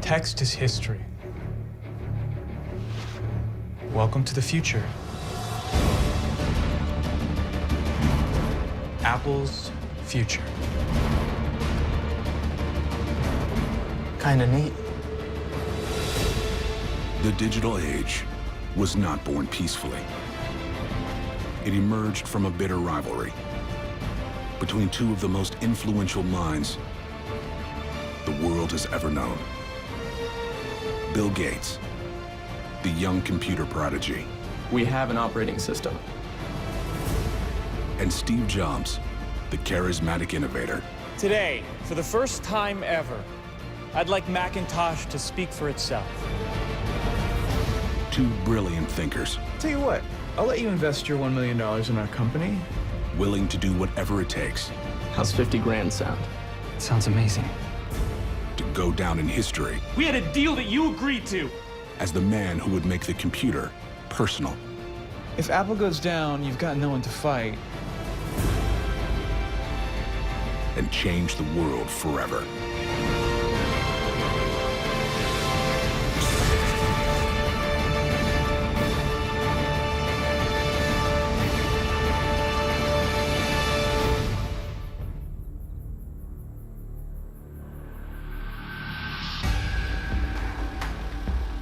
Text is history. Welcome to the future. Apple's future. Kinda neat. The digital age was not born peacefully. It emerged from a bitter rivalry between two of the most influential minds the world has ever known. Bill Gates, the young computer prodigy, We have an operating system. and Steve Jobs, the charismatic innovator. Today, for the first time ever, I'd like Macintosh to speak for itself. Two brilliant thinkers, Tell you what, I'll let you invest your $1 million in our company. willing to do whatever it takes How's 50 grand sound? Sounds amazing. to go down in history We had a deal that you agreed to. as the man who would make the computer personal. If Apple goes down, you've got no one to fight. And change the world forever.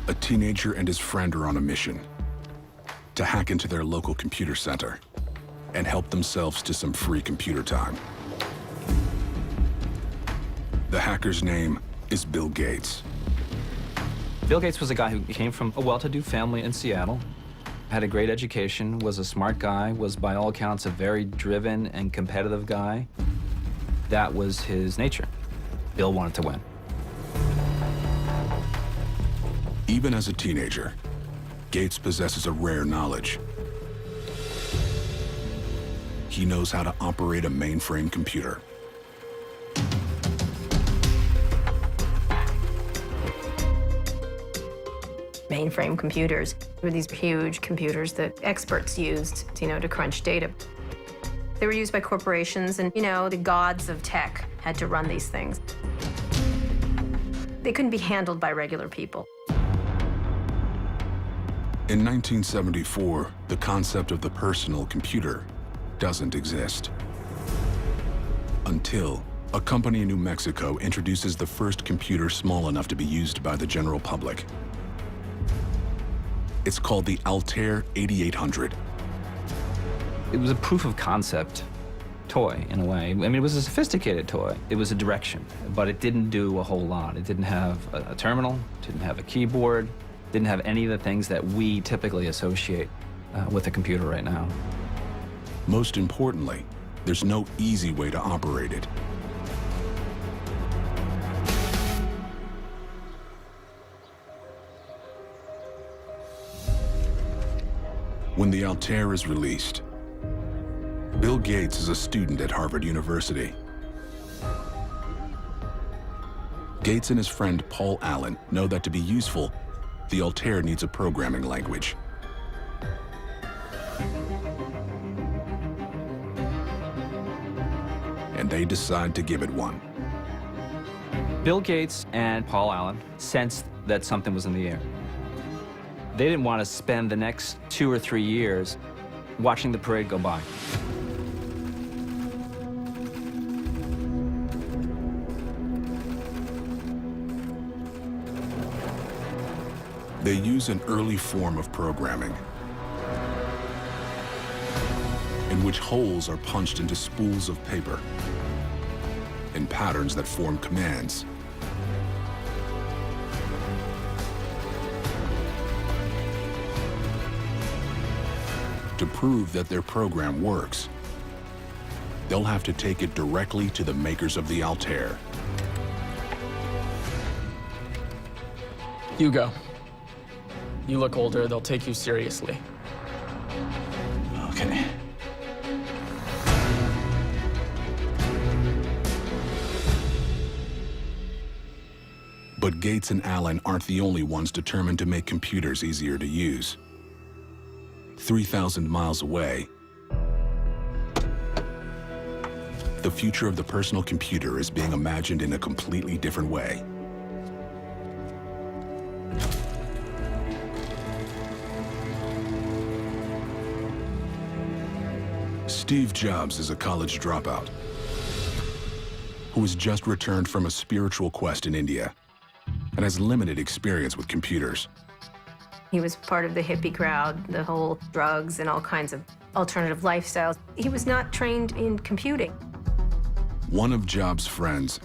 A teenager and his friend are on a mission to hack into their local computer center and help themselves to some free computer time. The hacker's name is Bill Gates. Bill Gates was a guy who came from a well-to-do family in Seattle, had a great education, was a smart guy, was by all accounts a very driven and competitive guy. That was his nature. Bill wanted to win. Even as a teenager, Gates possesses a rare knowledge. He knows how to operate a mainframe computer. Mainframe computers were these huge computers that experts used, to crunch data. They were used by corporations, and, the gods of tech had to run these things. They couldn't be handled by regular people. In 1974, the concept of the personal computer doesn't exist. Until a company in New Mexico introduces the first computer small enough to be used by the general public. It's called the Altair 8800. It was a proof of concept toy, in a way. I mean, it was a sophisticated toy. It was a direction, but it didn't do a whole lot. It didn't have a terminal, didn't have a keyboard, didn't have any of the things that we typically associate with a computer right now. Most importantly, there's no easy way to operate it. When the Altair is released, Bill Gates is a student at Harvard University. Gates and his friend Paul Allen know that to be useful, the Altair needs a programming language. And they decide to give it one. Bill Gates and Paul Allen sensed that something was in the air. They didn't want to spend the next 2 or 3 years watching the parade go by. They use an early form of programming in which holes are punched into spools of paper in patterns that form commands. To prove that their program works, they'll have to take it directly to the makers of the Altair. Hugo. You look older, they'll take you seriously. Okay. But Gates and Allen aren't the only ones determined to make computers easier to use. 3,000 miles away, the future of the personal computer is being imagined in a completely different way. Steve Jobs is a college dropout who has just returned from a spiritual quest in India and has limited experience with computers. He was part of the hippie crowd, the whole drugs and all kinds of alternative lifestyles. He was not trained in computing. One of Jobs' friends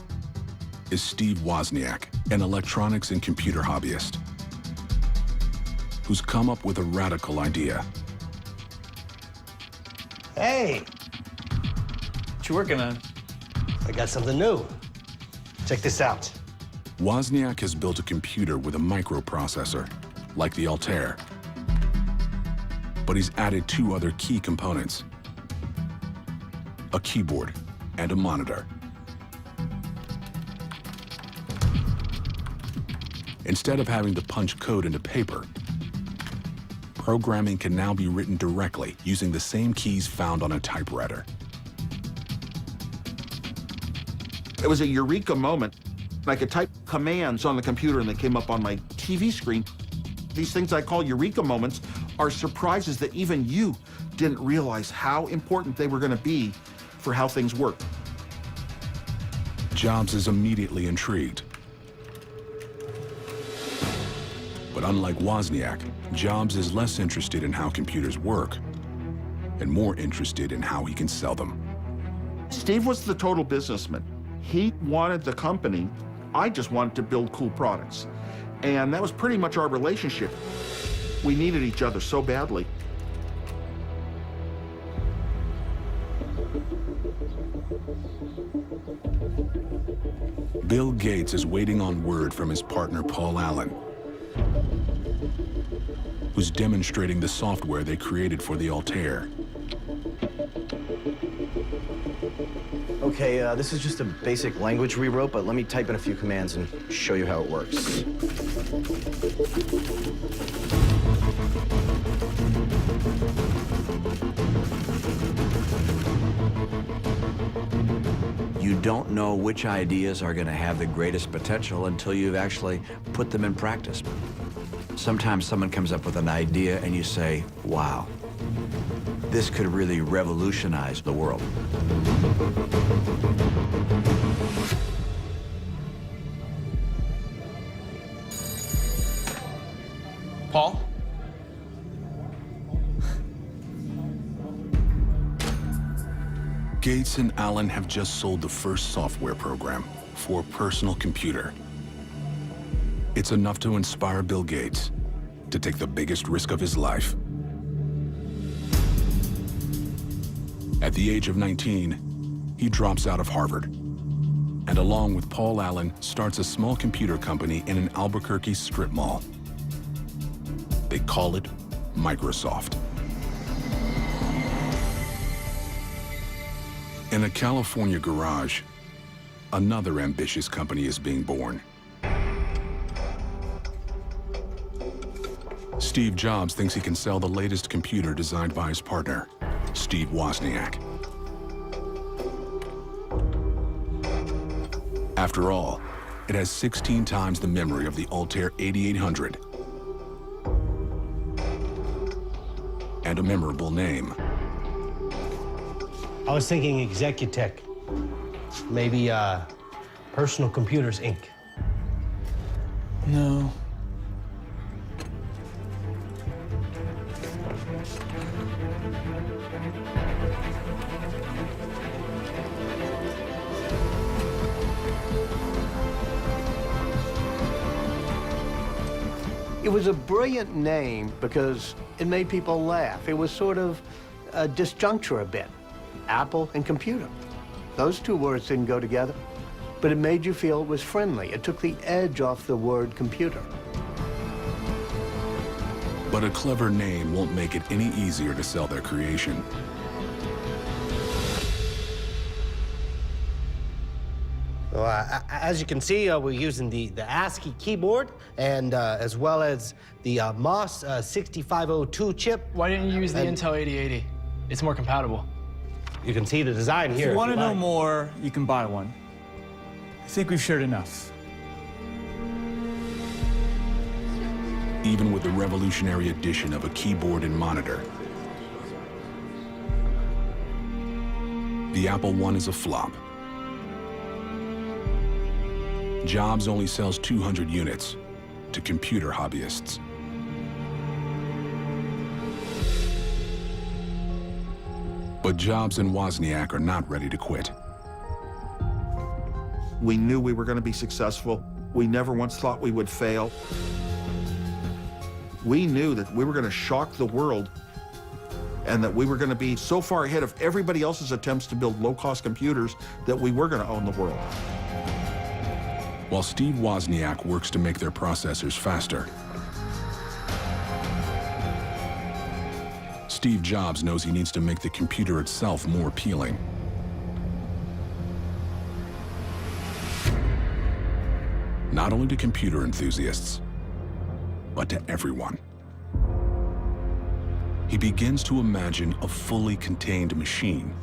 is Steve Wozniak, an electronics and computer hobbyist, who's come up with a radical idea. Hey, What you working on? I got something new. Check this out. Wozniak has built a computer with a microprocessor, like the Altair. But he's added two other key components: a keyboard and a monitor. Instead of having to punch code into paper, programming can now be written directly using the same keys found on a typewriter. It was a eureka moment. I could type commands on the computer and they came up on my TV screen. These things I call eureka moments are surprises that even you didn't realize how important they were going to be for how things work. Jobs is immediately intrigued. But unlike Wozniak, Jobs is less interested in how computers work and more interested in how he can sell them. Steve was the total businessman. He wanted the company. I just wanted to build cool products. And that was pretty much our relationship. We needed each other so badly. Bill Gates is waiting on word from his partner Paul Allen, who's demonstrating the software they created for the Altair. Okay, this is just a basic language we wrote, but let me type in a few commands and show you how it works. You don't know which ideas are going to have the greatest potential until you've actually put them in practice. Sometimes someone comes up with an idea and you say, wow, this could really revolutionize the world. Paul? Gates and Allen have just sold the first software program for a personal computer. It's enough to inspire Bill Gates to take the biggest risk of his life. At the age of 19, he drops out of Harvard, and along with Paul Allen, starts a small computer company in an Albuquerque strip mall. They call it Microsoft. In a California garage, another ambitious company is being born. Steve Jobs thinks he can sell the latest computer designed by his partner, Steve Wozniak. After all, it has 16 times the memory of the Altair 8800 and a memorable name. I was thinking Executech. Maybe Personal Computers, Inc. No. It was a brilliant name because it made people laugh. It was sort of a disjuncture a bit. Apple and computer. Those two words didn't go together, but it made you feel it was friendly. It took the edge off the word computer. But a clever name won't make it any easier to sell their creation. Well, as you can see, we're using the ASCII keyboard and as well as the MOS 6502 chip. Why didn't you use the Intel 8080? It's more compatible. You can see the design here. If you want to know like. more, you can buy one. I think we've shared enough. Even with the revolutionary addition of a keyboard and monitor, The Apple I is a flop. Jobs only sells 200 units to computer hobbyists. But Jobs and Wozniak are not ready to quit. We knew we were going to be successful. We never once thought we would fail. We knew that we were going to shock the world and that we were going to be so far ahead of everybody else's attempts to build low-cost computers that we were going to own the world. While Steve Wozniak works to make their processors faster, Steve Jobs knows he needs to make the computer itself more appealing. Not only to computer enthusiasts, but to everyone. He begins to imagine a fully contained machine,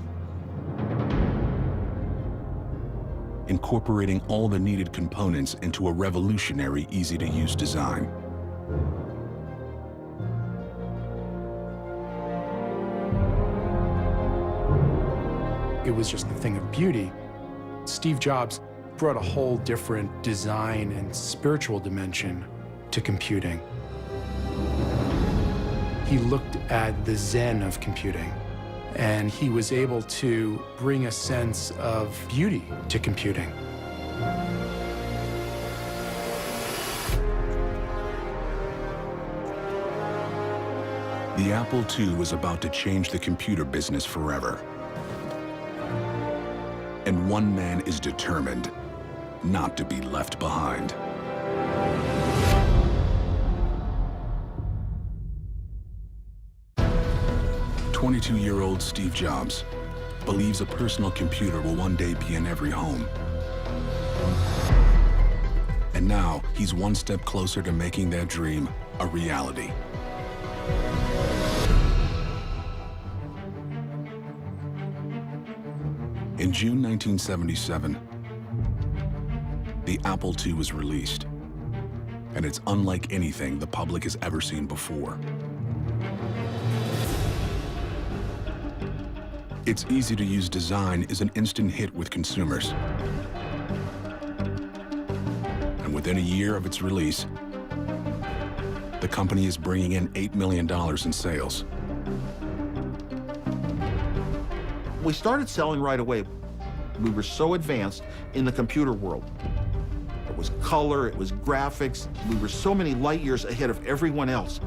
incorporating all the needed components into a revolutionary, easy-to-use design. It was just a thing of beauty. Steve Jobs brought a whole different design and spiritual dimension to computing. He looked at the Zen of computing, and he was able to bring a sense of beauty to computing. The Apple II was about to change the computer business forever. And one man is determined not to be left behind. "22-year-old Steve Jobs believes a personal computer will one day be in every home. And now he's one step closer to making that dream a reality. In June 1977, the Apple II was released, and it's unlike anything the public has ever seen before. Its easy-to-use design is an instant hit with consumers. And within a year of its release, the company is bringing in $8 million in sales. We started selling right away. We were so advanced in the computer world. It was color, it was graphics. We were so many light years ahead of everyone else.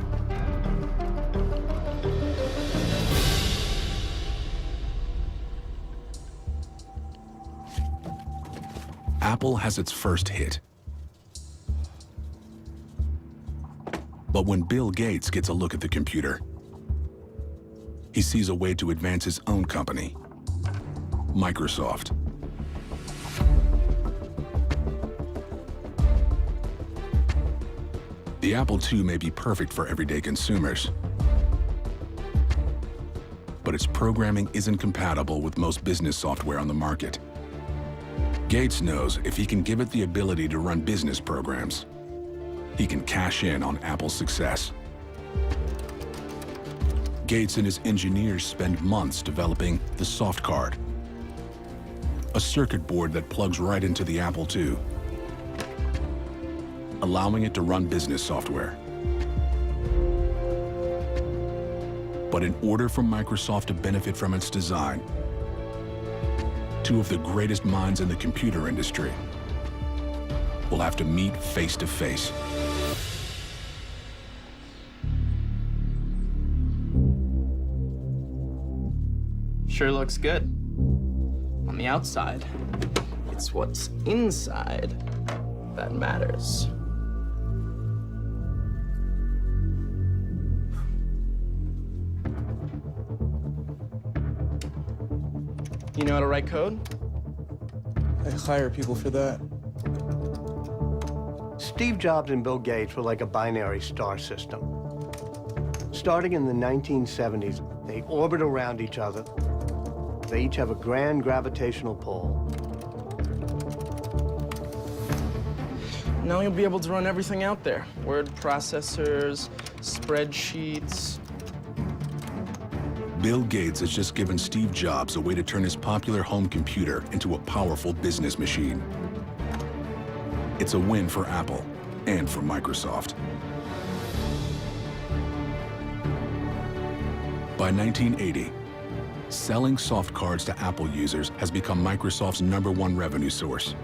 Apple has its first hit. But when Bill Gates gets a look at the computer, he sees a way to advance his own company, Microsoft. The Apple II may be perfect for everyday consumers, but its programming isn't compatible with most business software on the market. Gates knows if he can give it the ability to run business programs, he can cash in on Apple's success. Gates and his engineers spend months developing the Soft Card, a circuit board that plugs right into the Apple II, allowing it to run business software. But in order for Microsoft to benefit from its design, two of the greatest minds in the computer industry will have to meet face to face. Sure looks good. On the outside, it's what's inside that matters. You know how to write code? I hire people for that. Steve Jobs and Bill Gates were like a binary star system. Starting in the 1970s, they orbit around each other. They each have a grand gravitational pull. Now you'll be able to run everything out there. Word processors, spreadsheets. Bill Gates has just given Steve Jobs a way to turn his popular home computer into a powerful business machine. It's a win for Apple and for Microsoft. By 1980, selling soft cards to Apple users has become Microsoft's #1 revenue source.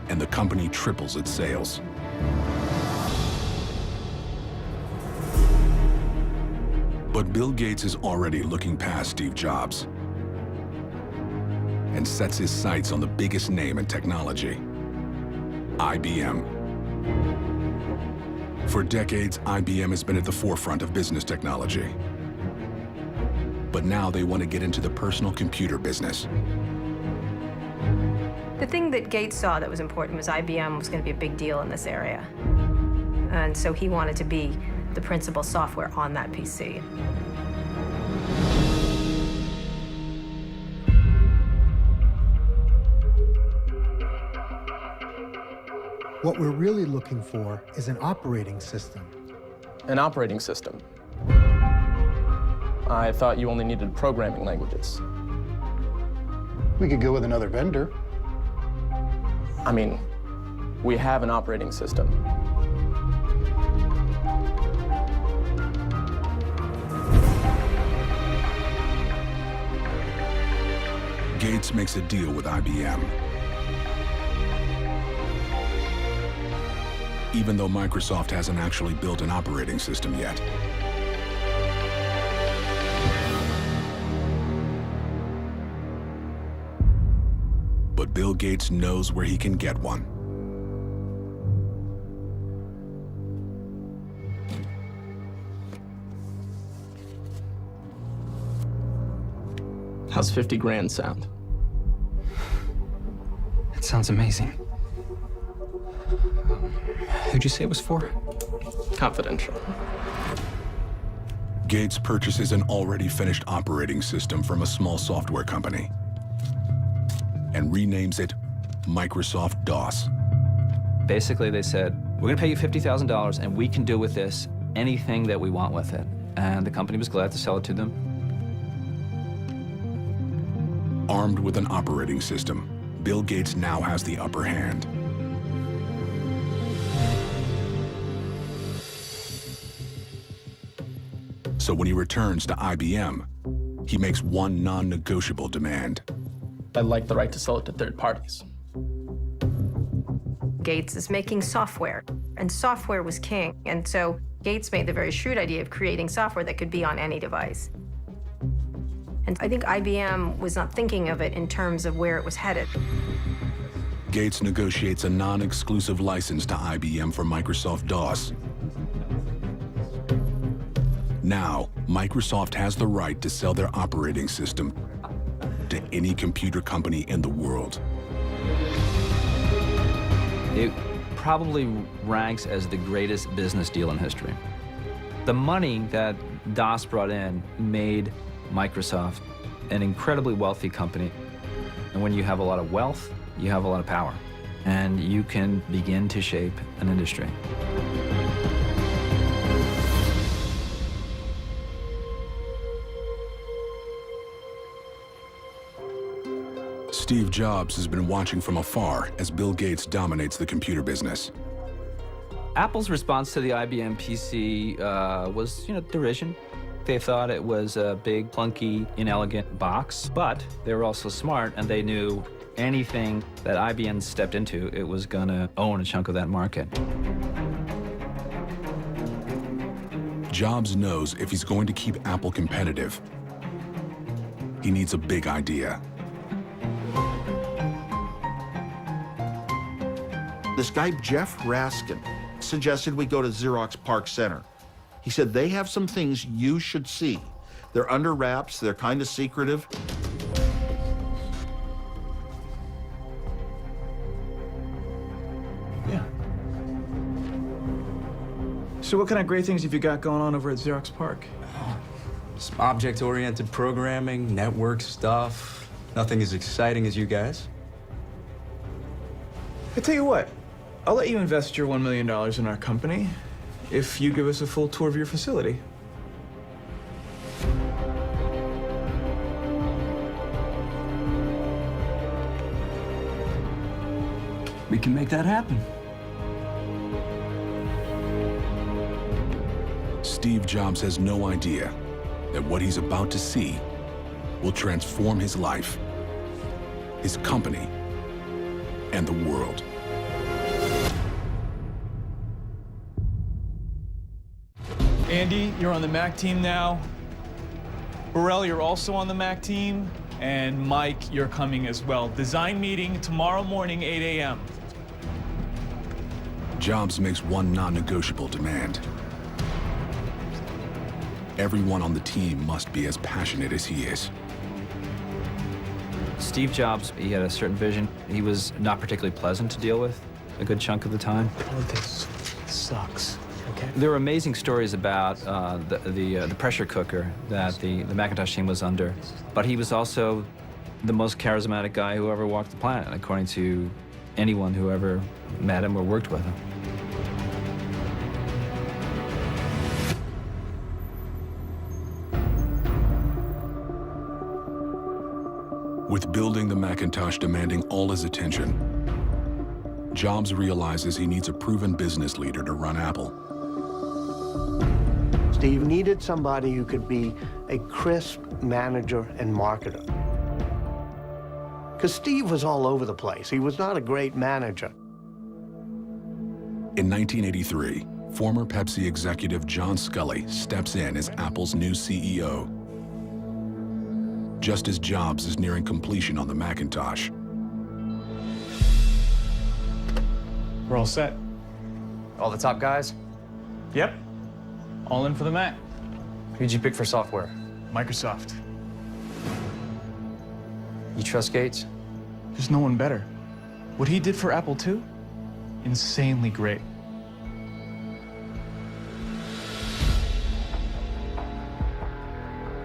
And the company triples its sales. But Bill Gates is already looking past Steve Jobs and sets his sights on the biggest name in technology, IBM. For decades, IBM has been at the forefront of business technology. But now they want to get into the personal computer business. The thing that Gates saw that was important was IBM was going to be a big deal in this area. And so he wanted to be the principal software on that PC. What we're really looking for is an operating system. An operating system. I thought you only needed programming languages. We could go with another vendor. I mean, we have an operating system. Gates makes a deal with IBM. Even though Microsoft hasn't actually built an operating system yet. But Bill Gates knows where he can get one. How's 50 grand sound? It sounds amazing. Who'd you say it was for? Confidential. Gates purchases an already finished operating system from a small software company and renames it Microsoft DOS. Basically, they said, we're gonna pay you $50,000 and we can do with this anything that we want with it. And the company was glad to sell it to them. Armed with an operating system, Bill Gates now has the upper hand. So when he returns to IBM, he makes one non-negotiable demand. I'd like the right to sell it to third parties. Gates is making software, and software was king. And so Gates made the very shrewd idea of creating software that could be on any device. And I think IBM was not thinking of it in terms of where it was headed. Gates negotiates a non-exclusive license to IBM for Microsoft DOS. Now, Microsoft has the right to sell their operating system to any computer company in the world. It probably ranks as the greatest business deal in history. The money that DOS brought in made Microsoft an incredibly wealthy company. And when you have a lot of wealth, you have a lot of power. And you can begin to shape an industry. Steve Jobs has been watching from afar as Bill Gates dominates the computer business. Apple's response to the IBM PC was, derision. They thought it was a big, clunky, inelegant box, but they were also smart, and they knew anything that IBM stepped into, it was gonna own a chunk of that market. Jobs knows if he's going to keep Apple competitive, he needs a big idea. This guy, Jeff Raskin, suggested we go to Xerox PARC Center. He said they have some things you should see. They're under wraps, they're kind of secretive. Yeah. So what kind of great things have you got going on over at Xerox PARC? Some object-oriented programming, network stuff. Nothing as exciting as you guys. I tell you what, I'll let you invest your $1 million in our company if you give us a full tour of your facility. We can make that happen. Steve Jobs has no idea that what he's about to see will transform his life, his company, and the world. Andy, you're on the Mac team now. Burrell, you're also on the Mac team. And Mike, you're coming as well. Design meeting tomorrow morning, 8 a.m. Jobs makes one non-negotiable demand. Everyone on the team must be as passionate as he is. Steve Jobs, he had a certain vision. He was not particularly pleasant to deal with a good chunk of the time. Oh, this sucks. Okay. There were amazing stories about the pressure cooker that the Macintosh team was under, but he was also the most charismatic guy who ever walked the planet, according to anyone who ever met him or worked with him. With building the Macintosh demanding all his attention, Jobs realizes he needs a proven business leader to run Apple. Steve needed somebody who could be a crisp manager and marketer. Because Steve was all over the place. He was not a great manager. In 1983, former Pepsi executive John Sculley steps in as Apple's new CEO. Just as Jobs is nearing completion on the Macintosh. We're all set. All the top guys? Yep. All in for the Mac. Who'd you pick for software? Microsoft. You trust Gates? There's no one better. What he did for Apple II, insanely great.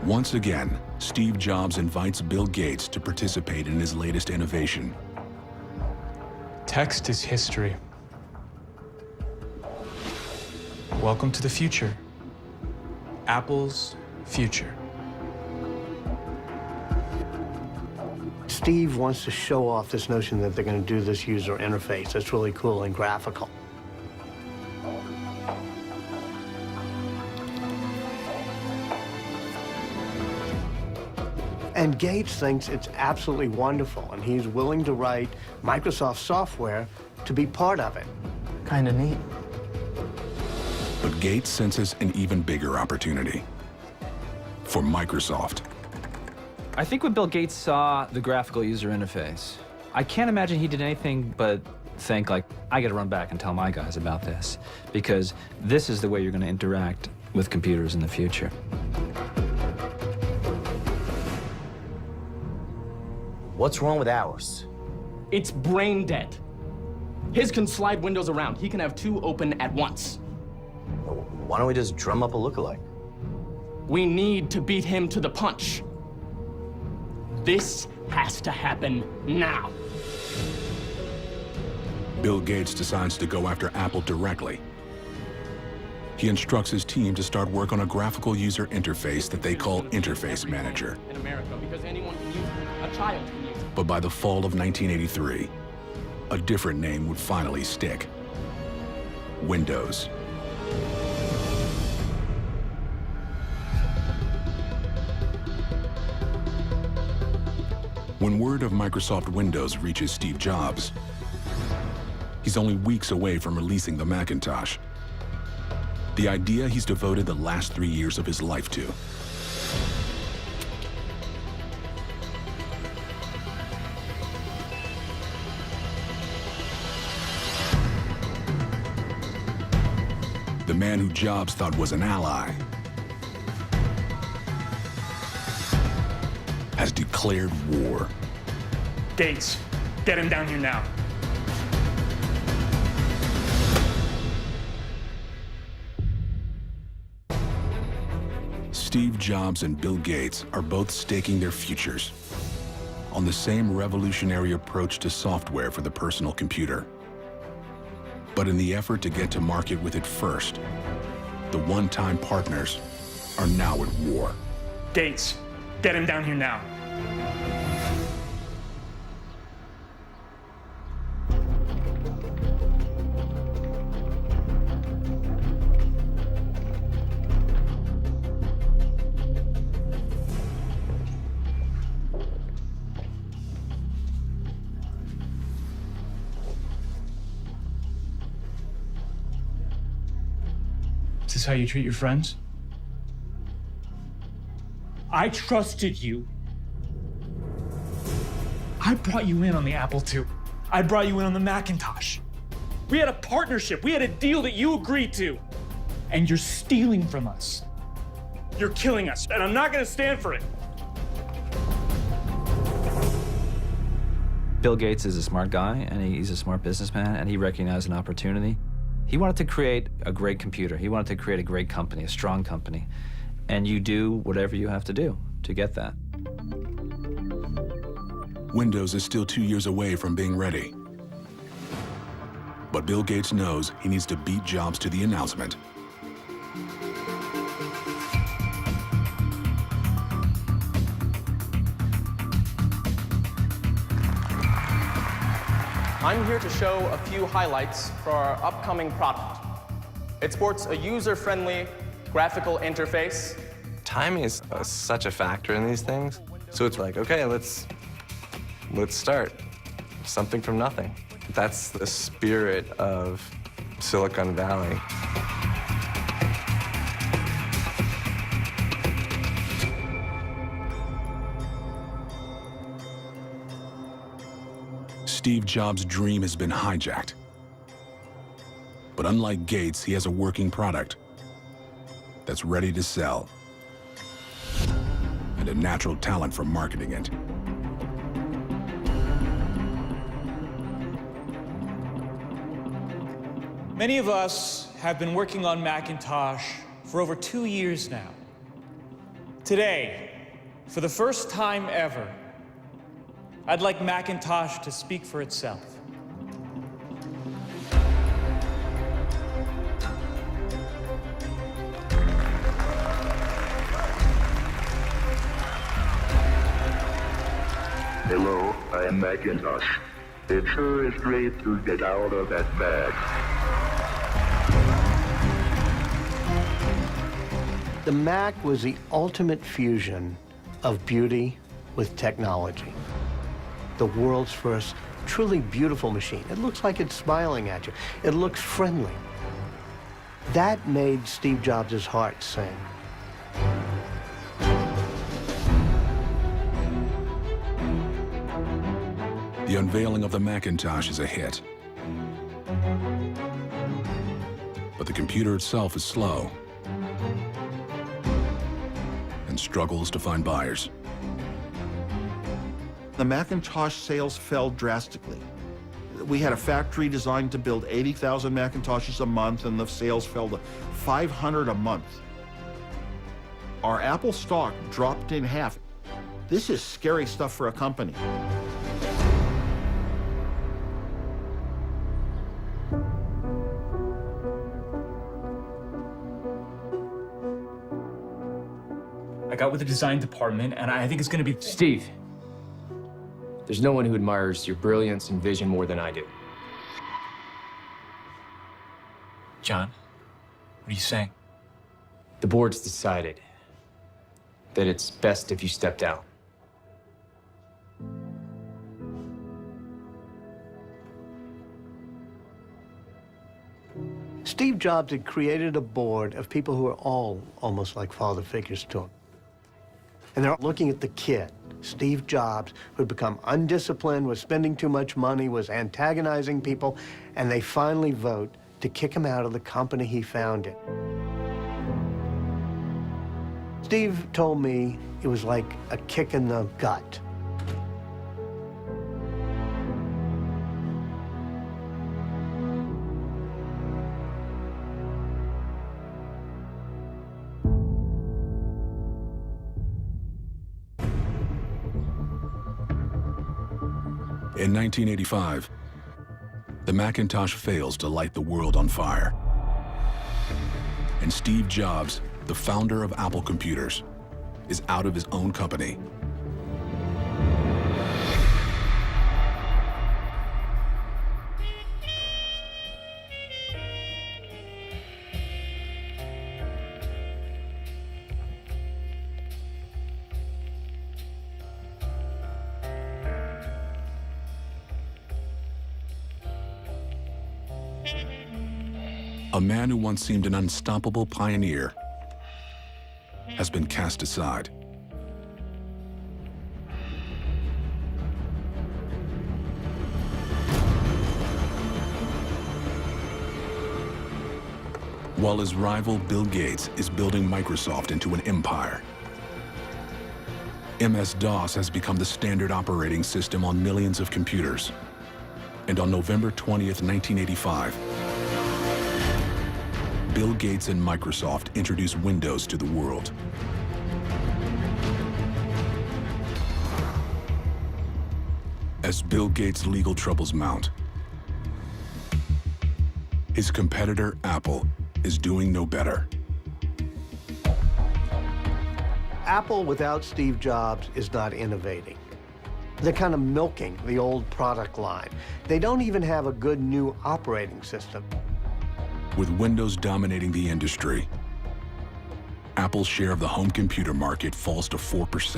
Once again, Steve Jobs invites Bill Gates to participate in his latest innovation. Text is history. Welcome to the future. Apple's future. Steve wants to show off this notion that they're going to do this user interface. That's really cool and graphical. And Gates thinks it's absolutely wonderful, and he's willing to write Microsoft software to be part of it. Kind of neat. But Gates senses an even bigger opportunity for Microsoft. I think when Bill Gates saw the graphical user interface, I can't imagine he did anything but think, like, I got to run back and tell my guys about this, because this is the way you're going to interact with computers in the future. What's wrong with ours? It's brain dead. His can slide windows around. He can have two open at once. Why don't we just drum up a lookalike? We need to beat him to the punch. This has to happen now. Bill Gates decides to go after Apple directly. He instructs his team to start work on a graphical user interface that they call Interface Manager. In America, because anyone can use it. A child can use it. But by the fall of 1983, a different name would finally stick: Windows. When word of Microsoft Windows reaches Steve Jobs, he's only weeks away from releasing the Macintosh. The idea he's devoted the last 3 years of his life to. The man who Jobs thought was an ally has declared war. Gates, get him down here now. Steve Jobs and Bill Gates are both staking their futures on the same revolutionary approach to software for the personal computer. But in the effort to get to market with it first, the one-time partners are now at war. Gates, get him down here now. this how you treat your friends? I trusted you. I brought you in on the Apple II. I brought you in on the Macintosh. We had a partnership. We had a deal that you agreed to. And you're stealing from us. You're killing us, and I'm not gonna stand for it. Bill Gates is a smart guy, and he's a smart businessman, and he recognized an opportunity. He wanted to create a great computer. He wanted to create a great company, a strong company. And you do whatever you have to do to get that. Windows is still 2 years away from being ready. But Bill Gates knows he needs to beat Jobs to the announcement. I'm here to show a few highlights for our upcoming product. It sports a user-friendly graphical interface. Timing is such a factor in these things. So it's like, okay, let's start. Something from nothing. That's the spirit of Silicon Valley. Steve Jobs' dream has been hijacked. But unlike Gates, he has a working product that's ready to sell and a natural talent for marketing it. Many of us have been working on Macintosh for over 2 years now. Today, for the first time ever, I'd like Macintosh to speak for itself. Hello, I am Macintosh. It sure is great to get out of that bag. The Mac was the ultimate fusion of beauty with technology. The world's first truly beautiful machine. It looks like it's smiling at you. It looks friendly. That made Steve Jobs' heart sing. The unveiling of the Macintosh is a hit. But the computer itself is slow and struggles to find buyers. The Macintosh sales fell drastically. We had a factory designed to build 80,000 Macintoshes a month, and the sales fell to 500 a month. Our Apple stock dropped in half. This is scary stuff for a company. I got with the design department, and I think it's gonna be... Steve, there's no one who admires your brilliance and vision more than I do. John, what are you saying? The board's decided that it's best if you step down. Steve Jobs had created a board of people who were all almost like father figures to him. And they're looking at the kid, Steve Jobs, who had become undisciplined, was spending too much money, was antagonizing people, and they finally vote to kick him out of the company he founded. Steve told me it was like a kick in the gut. In 1985, the Macintosh fails to light the world on fire. And Steve Jobs, the founder of Apple Computers, is out of his own company. A man who once seemed an unstoppable pioneer has been cast aside. While his rival Bill Gates is building Microsoft into an empire, MS-DOS has become the standard operating system on millions of computers. And on November 20th, 1985, Bill Gates and Microsoft introduced Windows to the world. As Bill Gates' legal troubles mount, his competitor, Apple, is doing no better. Apple without Steve Jobs is not innovating. They're kind of milking the old product line. They don't even have a good new operating system. With Windows dominating the industry, Apple's share of the home computer market falls to 4%.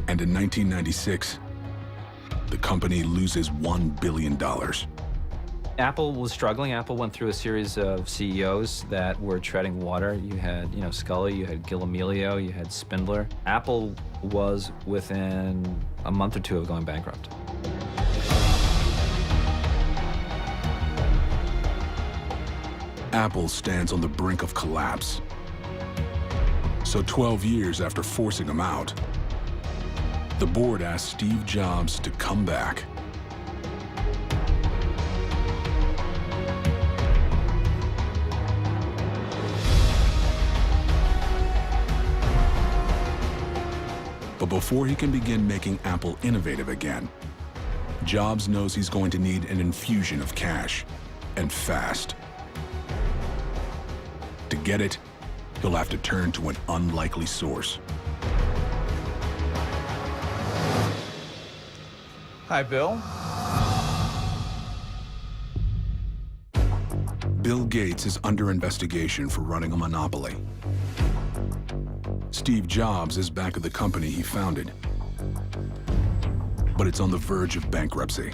And in 1996, the company loses $1 billion. Apple was struggling. Apple went through a series of CEOs that were treading water. You had, Scully, you had Gil Amelio, you had Spindler. Apple was within a month or two of going bankrupt. Apple stands on the brink of collapse. So 12 years after forcing him out, the board asked Steve Jobs to come back. But before he can begin making Apple innovative again, Jobs knows he's going to need an infusion of cash, and fast. To get it, he'll have to turn to an unlikely source. Hi, Bill. Bill Gates is under investigation for running a monopoly. Steve Jobs is back at the company he founded, but it's on the verge of bankruptcy.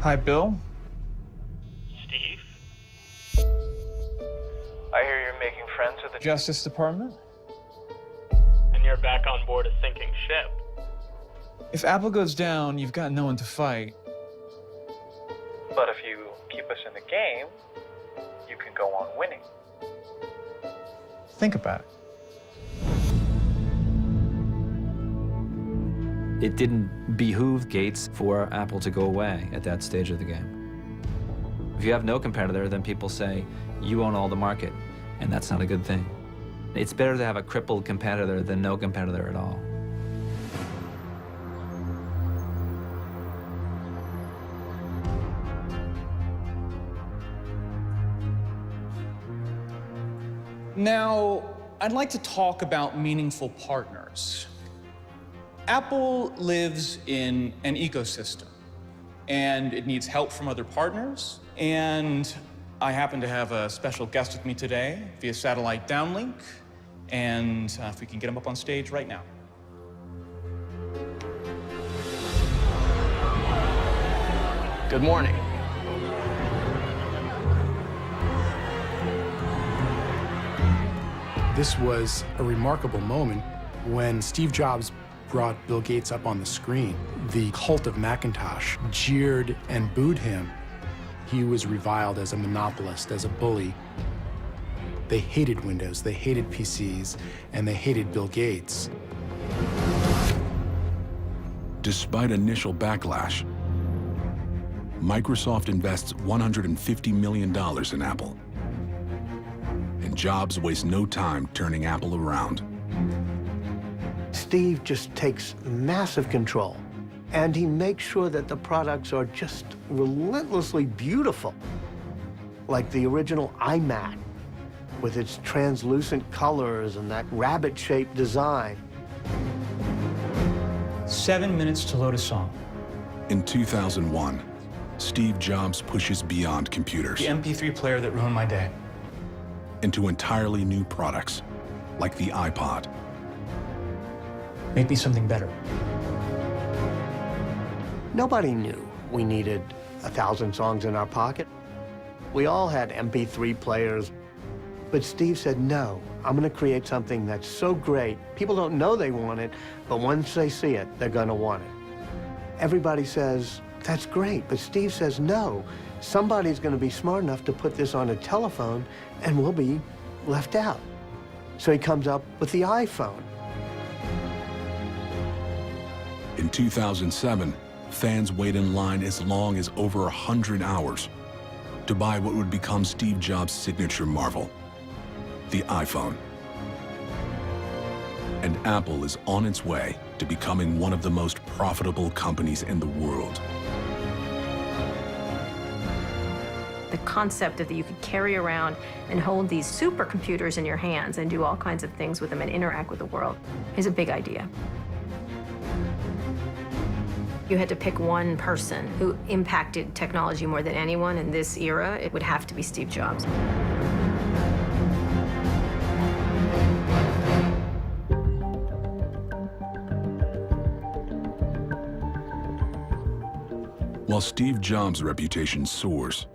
Hi, Bill. Steve? I hear you're making friends with the Justice Department? And you're back on board a sinking ship. If Apple goes down, you've got no one to fight. But if you keep us in the game, you can go on winning. Think about it. It didn't behoove Gates for Apple to go away at that stage of the game. If you have no competitor, then people say, you own all the market, and that's not a good thing. It's better to have a crippled competitor than no competitor at all. Now, I'd like to talk about meaningful partners. Apple lives in an ecosystem, and it needs help from other partners. And I happen to have a special guest with me today via satellite downlink, and if we can get him up on stage right now. Good morning. This was a remarkable moment when Steve Jobs brought Bill Gates up on the screen. The cult of Macintosh jeered and booed him. He was reviled as a monopolist, as a bully. They hated Windows, they hated PCs, and they hated Bill Gates. Despite initial backlash, Microsoft invests $150 million in Apple. And Jobs wastes no time turning Apple around. Steve just takes massive control, and he makes sure that the products are just relentlessly beautiful, like the original iMac with its translucent colors and that rabbit-shaped design. 7 minutes to load a song. In 2001, Steve Jobs pushes beyond computers The MP3 player that ruined my day. into entirely new products, like the iPod. Make me something better. Nobody knew we needed 1,000 songs in our pocket. We all had MP3 players. But Steve said, no, I'm going to create something that's so great. People don't know they want it, but once they see it, they're going to want it. Everybody says, that's great, but Steve says, no. Somebody's going to be smart enough to put this on a telephone, and we'll be left out. So he comes up with the iPhone. In 2007, fans wait in line as long as over 100 hours to buy what would become Steve Jobs' signature marvel, the iPhone. And Apple is on its way to becoming one of the most profitable companies in the world. The concept that you could carry around and hold these supercomputers in your hands and do all kinds of things with them and interact with the world is a big idea. You had to pick one person who impacted technology more than anyone in this era. It would have to be Steve Jobs. While Steve Jobs' reputation soars,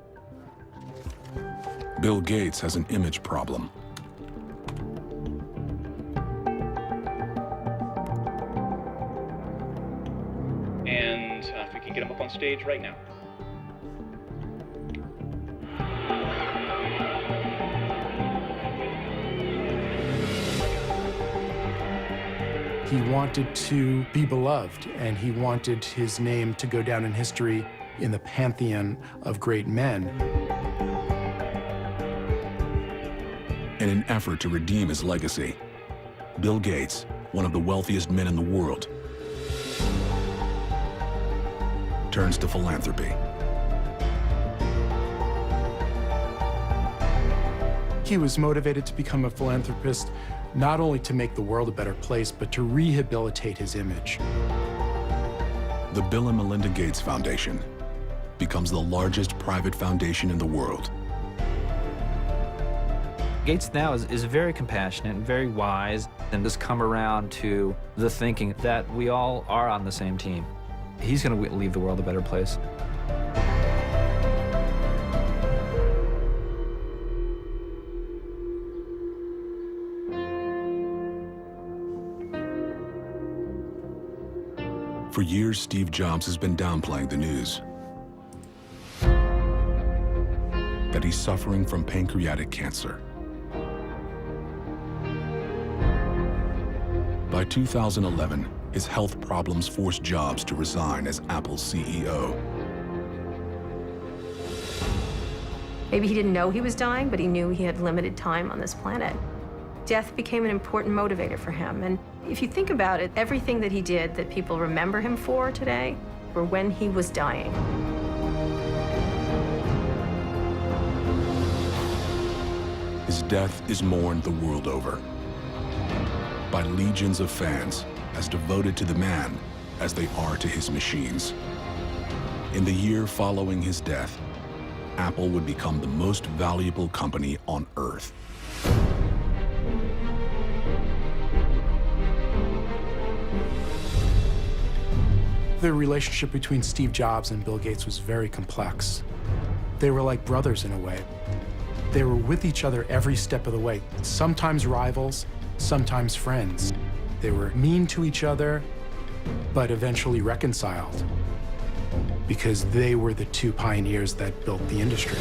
Bill Gates has an image problem. And if we can get him up on stage right now. He wanted to be beloved, and he wanted his name to go down in history in the pantheon of great men. In an effort to redeem his legacy, Bill Gates, one of the wealthiest men in the world, turns to philanthropy. He was motivated to become a philanthropist, not only to make the world a better place, but to rehabilitate his image. The Bill and Melinda Gates Foundation becomes the largest private foundation in the world. Gates now is very compassionate and very wise, and has come around to the thinking that we all are on the same team. He's going to leave the world a better place. For years, Steve Jobs has been downplaying the news that he's suffering from pancreatic cancer. By 2011, his health problems forced Jobs to resign as Apple's CEO. Maybe he didn't know he was dying, but he knew he had limited time on this planet. Death became an important motivator for him. And if you think about it, everything that he did that people remember him for today were when he was dying. His death is mourned the world over by legions of fans as devoted to the man as they are to his machines. In the year following his death, Apple would become the most valuable company on Earth. The relationship between Steve Jobs and Bill Gates was very complex. They were like brothers in a way. They were with each other every step of the way, sometimes rivals, sometimes friends. They were mean to each other, but eventually reconciled because they were the two pioneers that built the industry.